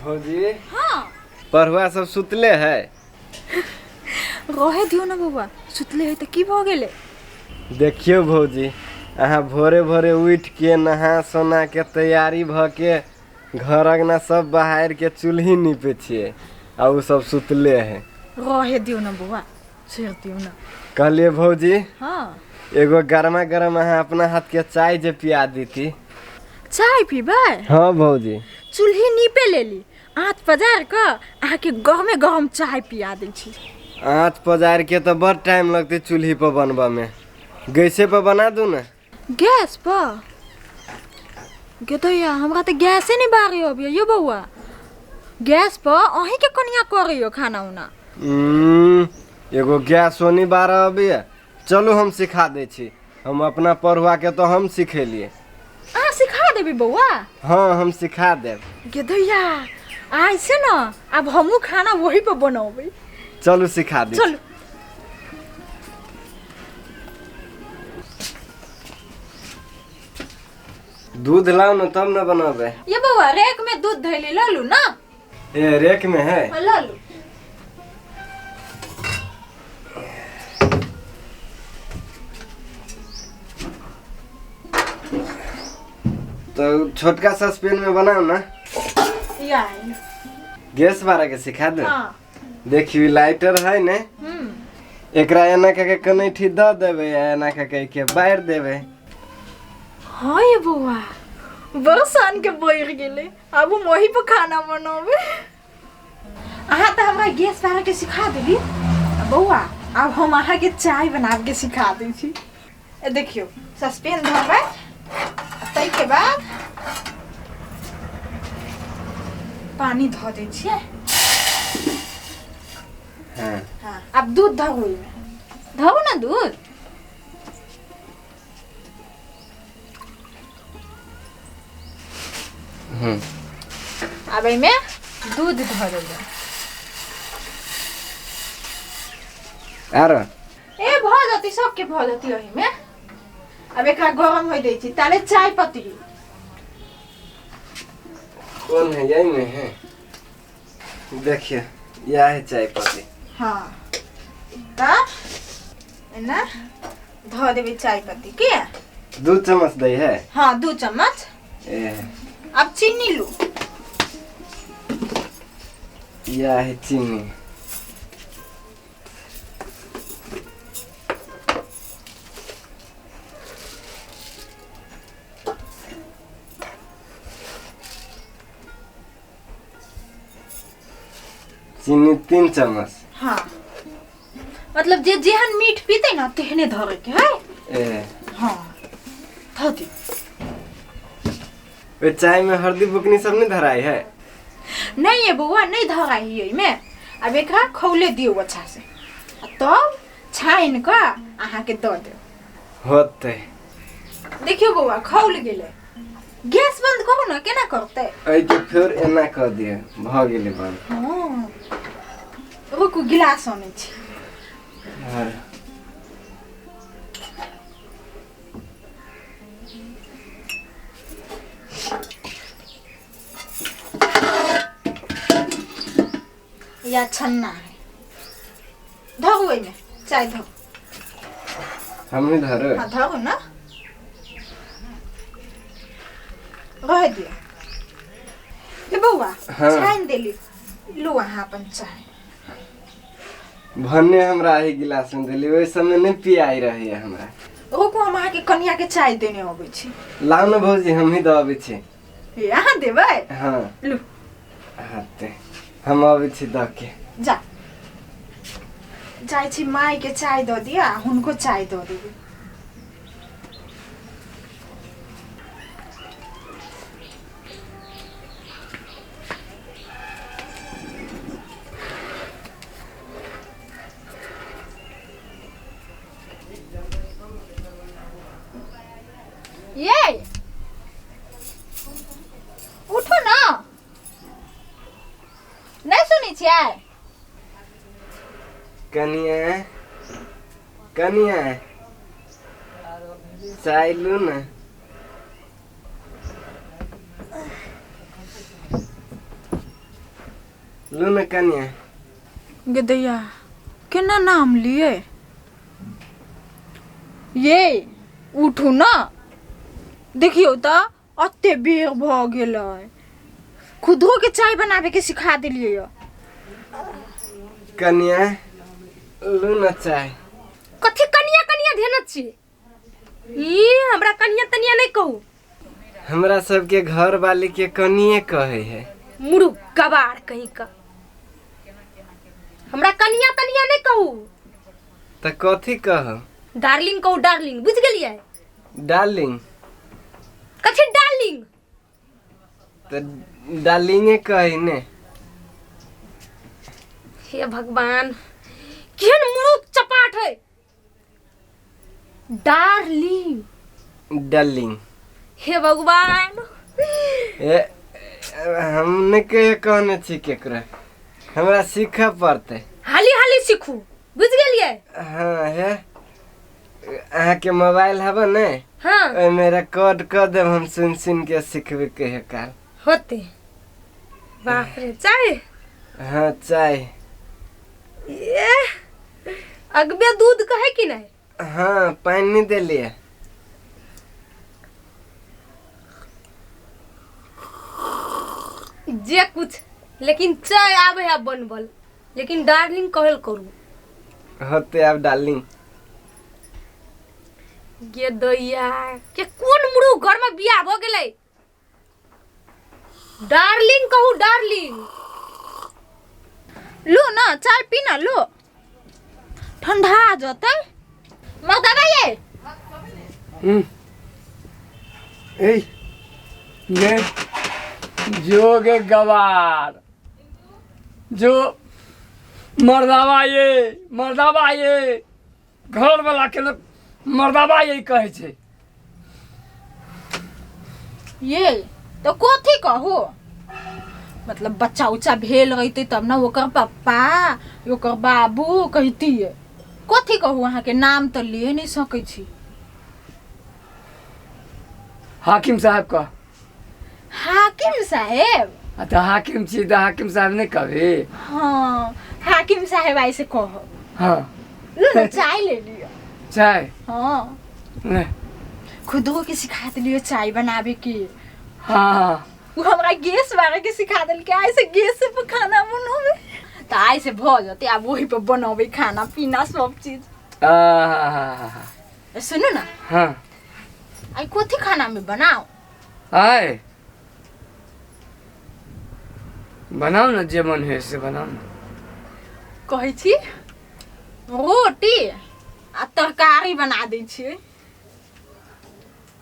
भौजी हाँ पढ़ुआ सब सुतले है। रहे दियो ना बउआ, सुतले है तो की भ गेले। देखियो भौजी, अहाँ भोरे भोरे उठ के नहा सोना के तैयारी भ के घर अंगना सब बहार के चूल्ही नीपे छिए आ उ सब सुतले है। रहे दियो ना बउआ, छोड़ दियो ना। कहलिए भौजी हाँ एगो गरमा गरम अहाँ अपना हाथ के चाय जे पिया दी थी। चाय पीबे? हाँ भौजी। चूल्ही नीपे लेली, आँच पजार के अहाँ के गरमे गरम चाय पिया दै छी। आँच पजार के तो बड़ टाइम लगते चूल्ही पर बनबा में, गैसे पर बना दू ना। गैस पर? गेदैया हमरा तो गैसे नहीं बारी अबियो यो बउआ। गैस पर अहीं के कनिया करियो खाना उना। एगो गैस ओनी बारह अभी है। चलो हम सिखा दे छी, हम अपना पढ़ुआ के तो हम सिखेलिए। अहाँ सिखा देबी बउआ? हाँ हम सिखा देब। गेदैया आई से ना अब हमू खाना वही पर बनाबे। चलो सिखा दी। चलो दूध लाओ ना तब ना बनाबे। ये बउआ रेक में दूध धैली ल लू ना। ये रेक में है। ल लू। तो छोटका सस्पेन में बनाओ ना। यार गैस बारह के सिखा दे। हाँ देखियो लाइटर है ने, एकरा एना के कनैठी द देबे या एना के बार देबे। हाँ ये बउआ बरसान के बैर गेले, अब हम वही पर खाना बनाबे। अहाँ तो हमरा गैस बारह के सिखा देली बउआ, अब हम अहाँ के चाय बनाब के सिखा दै छी। ए देखियो सस्पेन धरबै, तै के बाद पानी धो दै छियै। हाँ हाँ अब दूध धो में धो ना दूध। अब में दूध धो देबै। आरो ए भ जति सबके भ जति ओहि में। अब एकरा गरम होय दै छी, ताले चाय पत्ती। कौन है? यही में है। देखिए यह है चाय पत्ती। हाँ ता एना धो देबै चाय पत्ती के। 2 चम्मच दही है। हाँ 2 चम्मच। अब चीनी लू। यह है चीनी। चीनी 3 चम्मच। हाँ मतलब जे जेहन मीठ पीते ना तेहने धरे के है। हाँ धो दी। वे चाय में हल्दी बुकनी सब नहीं धराई है? नहीं है बउआ, नहीं धराई है में। अब एकरा खौले दियो अच्छा से, तब छाइन के अहाँ के द दे होते। देखियो बउआ खौल गेले। गैस बंद करू ना, केना करते? ऐ के फिर एना कर दिए, भ गेले बंद। हां रुकू गिलास आनै छी। या छन्ना है, धो में चाय धो। हम नहीं धरे। हाँ धो ना, रह दिया। ये बउआ छाइन देली, लो अहाँ अपन चाय। भन्ने हमरा ही गिलास में देली, ओइ समय नहीं पियाई रही है हमरा। रुकू हम अहाँ के कन्या के चाय देने आबै छी। लाउ न भौजी, हम ही दबे छी। ए अहाँ देबै? हाँ लू हाते हम आबै छी द के। जा जाय छी माई के चाय द दिया, हुनको चाय द देबै। ये उठो ना, नहीं सुनी छियै? कनिया कनिया चाय लू ना। लू न कन्या। गदैया केना नाम लिए ये उठू ना देखियो तो अत्ते बेर भ गेल खुदो के चाय बनावे के सिखा दिलिए यो। कन्या लू न चाय। कथी कनिया कनिया ध्यान छी ई हमरा कनिया तनिया नहीं कहू। हमरा सबके घर वाली के कनिए कहे है। मुड़ू कबाड़ कहीं का हमरा कनिया तनिया नहीं कहू। त कथी कह? डार्लिंग कहू डार्लिंग बुझ गेलिए। डार्लिंग कथी डार्लिंग? त डार्लिंगे कही ने। हे भगवान केहन मुरुख चपाट है। डार्लिंग डार्लिंग हे भगवान ए हमने के कहने छी केकरा हमरा सीखा पड़ते। हाली हाली सीखू बुझ गेलिए। हाँ है अहाँ के मोबाइल हब ने हाँ ओय मेरा कोड कर देब हम सुन सुन के सिखबे के है काल होते। बाप रे चाय। हाँ चाय। ये अगबे दूध कहे कि नहीं? हाँ पानी दे लिए। जे कुछ लेकिन चाय आवे है बनबल लेकिन डार्लिंग कहल करू। होते आप डार्लिंग। गे दैया के कोन मुड़ू घर में बियाह भ गेलै। डार्लिंग कहू डार्लिंग। लो ना चाय पीना लो ठंडा जते मगदा ये। ए ये जोगे गवार जो मर्दावा ये घर वाला के लोग मर्दावा ये कहे छे। ये तो कथी कहू मतलब बच्चा उच्चा भेल रहते तब ना ओकर पप्पा ओकर बाबू कहती है। कथी कहू अहाँ के नाम तो ले नहीं सकै छी। हाकिम साहब का हाकिम साहेब तो हाकिम छी तो हाकिम साहब ने कहे। हाँ हाकिम साहेब ऐसे कहो। हाँ लो ना चाय ले लियो। चाय हाँ ले। खुदो के सिखा दिलियो चाय बनावे के। हाँ वो हमरा गैस बारे के सिखा दिल के ऐसे गैस पे खाना बनावे तो ऐसे भ जाते अब वही पे बनावे खाना पीना सब चीज। सुनो ना हाँ आई कथी खाना में बनाओ। आए बनाओ ना जे मन है से बनाओ ना। कहै छी रोटी आ तरकारी बना दै छियै।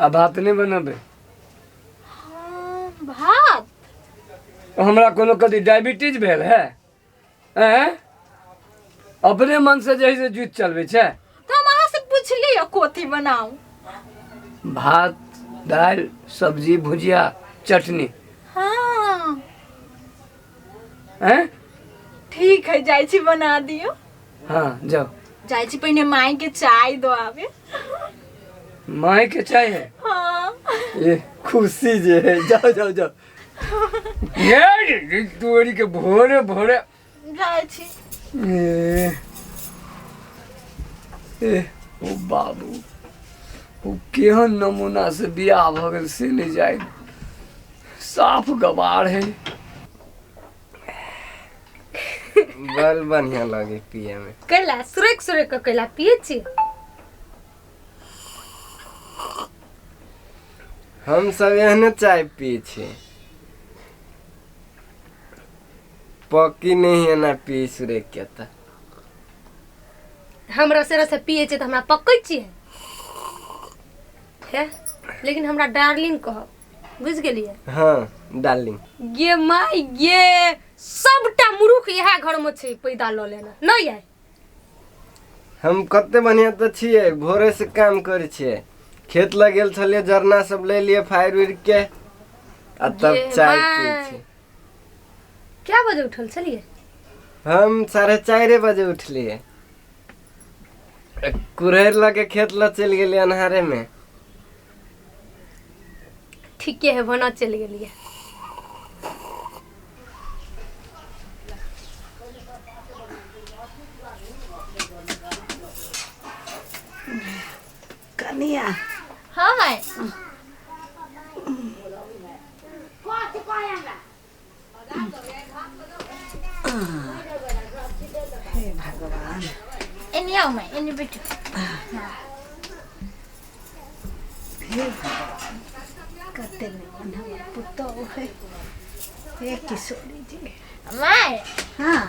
आ भात नहीं बनबे? हाँ, भात हमरा कोनो कदी डायबिटीज भेल है? अपने मन से जैसे जुत चलबे छे। तो हम अहाँ से पूछलिए कथी बनाऊ। भात दाल सब्जी भुजिया चटनी। हाँ हैं? ठीक है जाय छी बना दियो। हाँ जाओ। जाय छी पहिने माई के चाय दो आवे। माई के चाय है? हाँ ये खुशी जे है जाओ जाओ जाओ। ये तोरी के भोरे भोरे जाय छी। ओ बाबू ओ केहन नमूना से बियाह भ गेल से नहीं जाए। साफ गवार है। बल बढ़िया लगे पिए में। कैला सुरेक सुरेक का कैला पिए छी। हम सब एहने चाय पिए छे पकी नहीं है ना पी सुरे के त हमरा से पिए छी त हमरा पकै छी है लेकिन हमरा डार्लिंग कह बुझ गेलिए। हाँ डार्लिंग। गे माई गे सबटा मुरुख यहाँ घर में छै पैदा ल लेना नहीं आए। हम कते बढ़िया तो छिए भोरे से काम करे छिए खेत लग गेल छलिए जरना सब ले लिए फायर उड़ के आ तब ये चाय माय। पिए छी। क्या बजे उठल चलिए? हम 4:30 बजे उठलिए कुरहर लगे खेत ल चल गेलिए अन्हारे में। ठीक है बना चल गेलिए। हे भगवान एने आओ मैं एने बैठो हे भगवान कते निमन हमर पुतो है हे किशोरी जी माय हाँ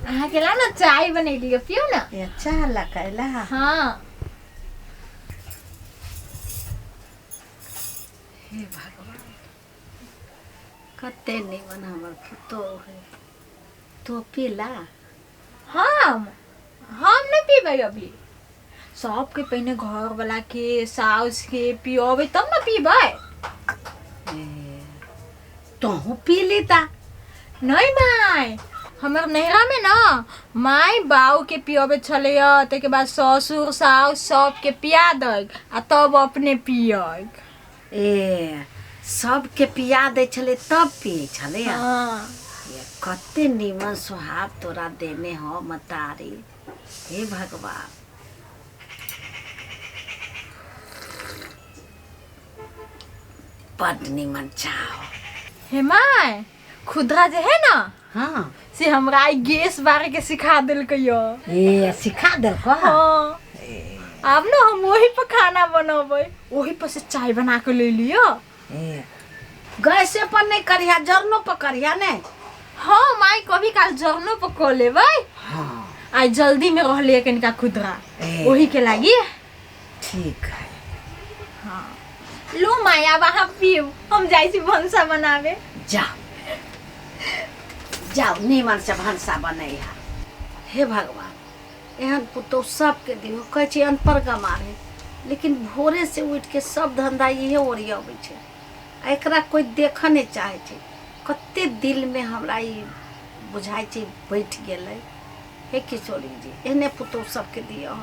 अहाँ के ला ना चाय बनैलियो पियो ना ये चाला कैला हाँ हे भगवान कते निमन हमर पुतो है तो पीला हम नहीं पीबै अभी सबके पहले घर वाला के साउस के पियोबै तब ना पीबै तोहू पी लेता नहीं माय हमर नहरा में ना माय बाऊ के पियोबै छलैय ताके बाद ससुर साउस सबके पिया दै आ तब अपने पियक ए सबके पिया दै छले तब पिए छले हाँ ये कते निमन सुहाग तोरा देने हो मतारी हे भगवान बड निमन चाहो हे माय खुदरा जे है ना हाँ से हमरा आई गैस बारे के सिखा देलकैयो ए सिखा देलको हाँ अब ना हम वही पर खाना बनबै वही पर से चाय बना के ले लियो ए गैसे पर नहीं करिया जरनो पर करिया ने हाँ माई कभी काल जरनो पर को लेबै हाँ आई जल्दी में रहलिए कनिका खुदरा ए। वही के लागी ठीक है लो माई अब अहाँ पियो हम जाइ छी भंसा बनावे जाओ जाओ निमन से भंसा बनैया हे भगवान एहन पुतौ सबके दिहो कहै छी अनपर गमारे लेकिन भोरे से उठ के सब धंधा इहे ओरियाबै छै आ एकरा कोई देख नहीं चाहे छै कते दिल में हमरा ई बुझाइ छै बैठ गेलै हे किशोरी जी एहने पुतौ सबके दियो